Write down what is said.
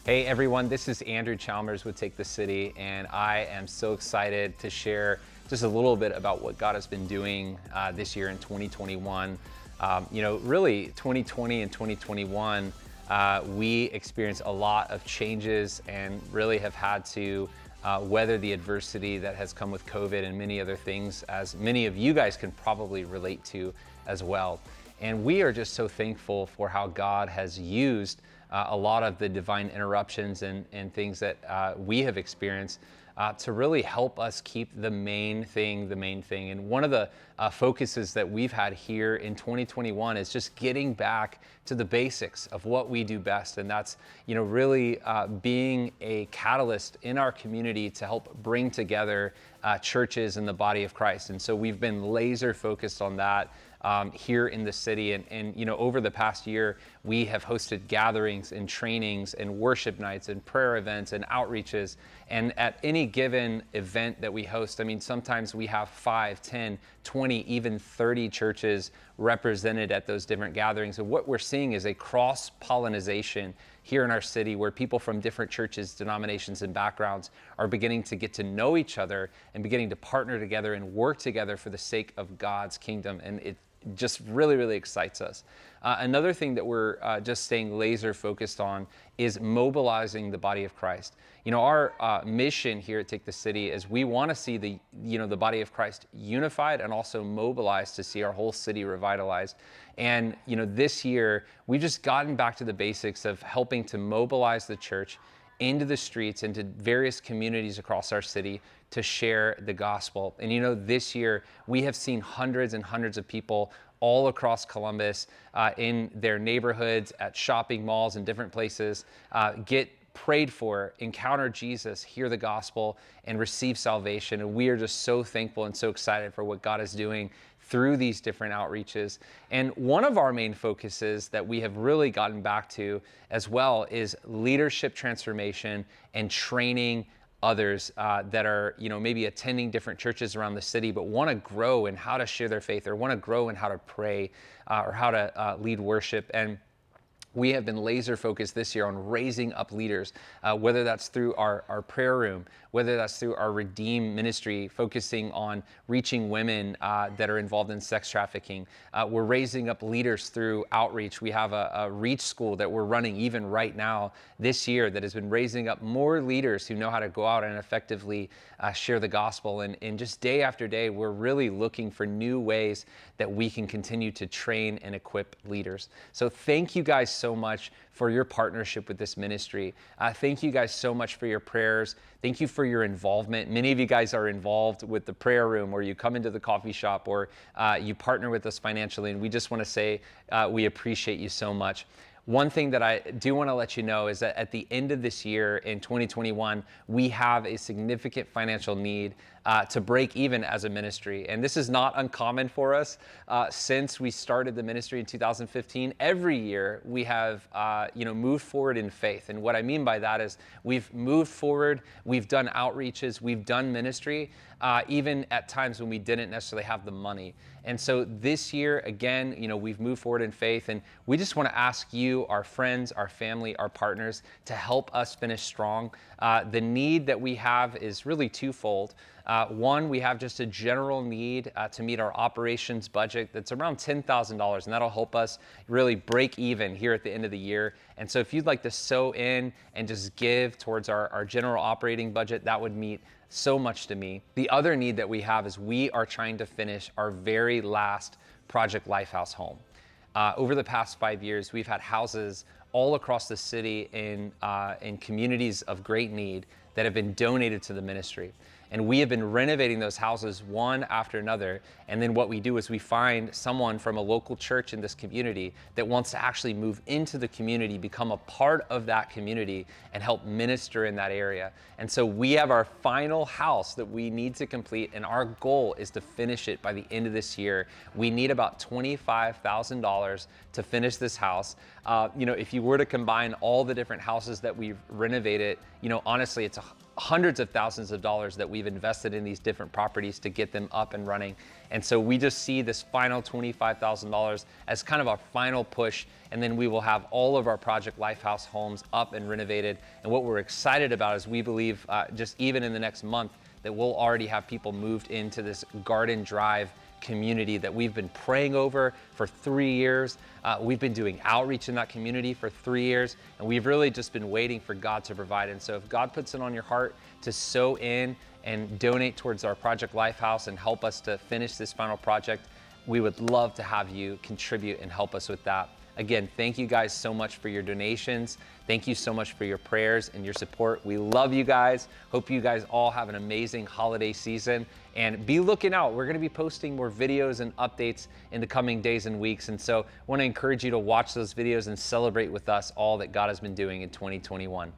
Hey everyone, this is Andrew Chalmers with Take the City, and I am so excited to share just a little bit about what God has been doing this year in 2021. Really 2020 and 2021, we experienced a lot of changes and really have had to weather the adversity that has come with COVID and many other things, as many of you guys can probably relate to as well. And we are just so thankful for how God has used a lot of the divine interruptions and things that we have experienced to really help us keep the main thing. And one of the focuses that we've had here in 2021 is just getting back to the basics of what we do best. And that's, really being a catalyst in our community to help bring together churches in the body of Christ. And so we've been laser focused on that here in the city. And over the past year, we have hosted gatherings and trainings and worship nights and prayer events and outreaches. And at any given event that we host, sometimes we have 5, 10, 20, even 30 churches represented at those different gatherings. And what we're seeing is a cross-pollination here in our city where people from different churches, denominations, and backgrounds are beginning to get to know each other and beginning to partner together and work together for the sake of God's kingdom. And it just really, really excites us. Another thing that we're just staying laser focused on is mobilizing the body of Christ. Our mission here at Take the City is we want to see the body of Christ unified and also mobilized to see our whole city revitalized. And this year we've just gotten back to the basics of helping to mobilize the church into the streets, into various communities across our city to share the gospel. And this year we have seen hundreds and hundreds of people all across Columbus in their neighborhoods, at shopping malls and different places, get prayed for, encounter Jesus, hear the gospel, and receive salvation. And we are just so thankful and so excited for what God is doing through these different outreaches. And one of our main focuses that we have really gotten back to as well is leadership transformation and training others that are, maybe attending different churches around the city, but want to grow in how to share their faith or want to grow in how to pray or how to lead worship. And we have been laser focused this year on raising up leaders, whether that's through our prayer room, whether that's through our Redeem ministry, focusing on reaching women that are involved in sex trafficking. We're raising up leaders through outreach. We have a reach school that we're running even right now this year that has been raising up more leaders who know how to go out and effectively share the gospel. And just day after day, we're really looking for new ways that we can continue to train and equip leaders. So thank you guys so much for your partnership with this ministry. Thank you guys so much for your prayers. Thank you for your involvement. Many of you guys are involved with the prayer room, or you come into the coffee shop, or you partner with us financially. And we just want to say we appreciate you so much. One thing that I do want to let you know is that at the end of this year in 2021, we have a significant financial need to break even as a ministry. And this is not uncommon for us. Since we started the ministry in 2015, every year we have moved forward in faith. And what I mean by that is we've moved forward, we've done outreaches, we've done ministry, even at times when we didn't necessarily have the money. And so this year, again, we've moved forward in faith, and we just want to ask you, our friends, our family, our partners, to help us finish strong. The need that we have is really twofold. One, we have just a general need to meet our operations budget that's around $10,000, and that'll help us really break even here at the end of the year. And so if you'd like to sow in and just give towards our general operating budget, that would mean so much to me. The other need that we have is we are trying to finish our very last Project Lifehouse home. Over the past 5 years, we've had houses all across the city in communities of great need that have been donated to the ministry. And we have been renovating those houses one after another. And then what we do is we find someone from a local church in this community that wants to actually move into the community, become a part of that community, and help minister in that area. And so we have our final house that we need to complete, and our goal is to finish it by the end of this year. We need about $25,000 to finish this house. If you were to combine all the different houses that we've renovated, honestly, it's hundreds of thousands of dollars that we've invested in these different properties to get them up and running. And so we just see this final $25,000 as kind of our final push. And then we will have all of our Project Lifehouse homes up and renovated. And what we're excited about is we believe just even in the next month that we'll already have people moved into this Garden Drive community that we've been praying over for 3 years. We've been doing outreach in that community for 3 years, and we've really just been waiting for God to provide. And so if God puts it on your heart to sow in and donate towards our Project Lifehouse and help us to finish this final project, we would love to have you contribute and help us with that. Again, thank you guys so much for your donations. Thank you so much for your prayers and your support. We love you guys. Hope you guys all have an amazing holiday season, and be looking out. We're gonna be posting more videos and updates in the coming days and weeks. And so I wanna encourage you to watch those videos and celebrate with us all that God has been doing in 2021.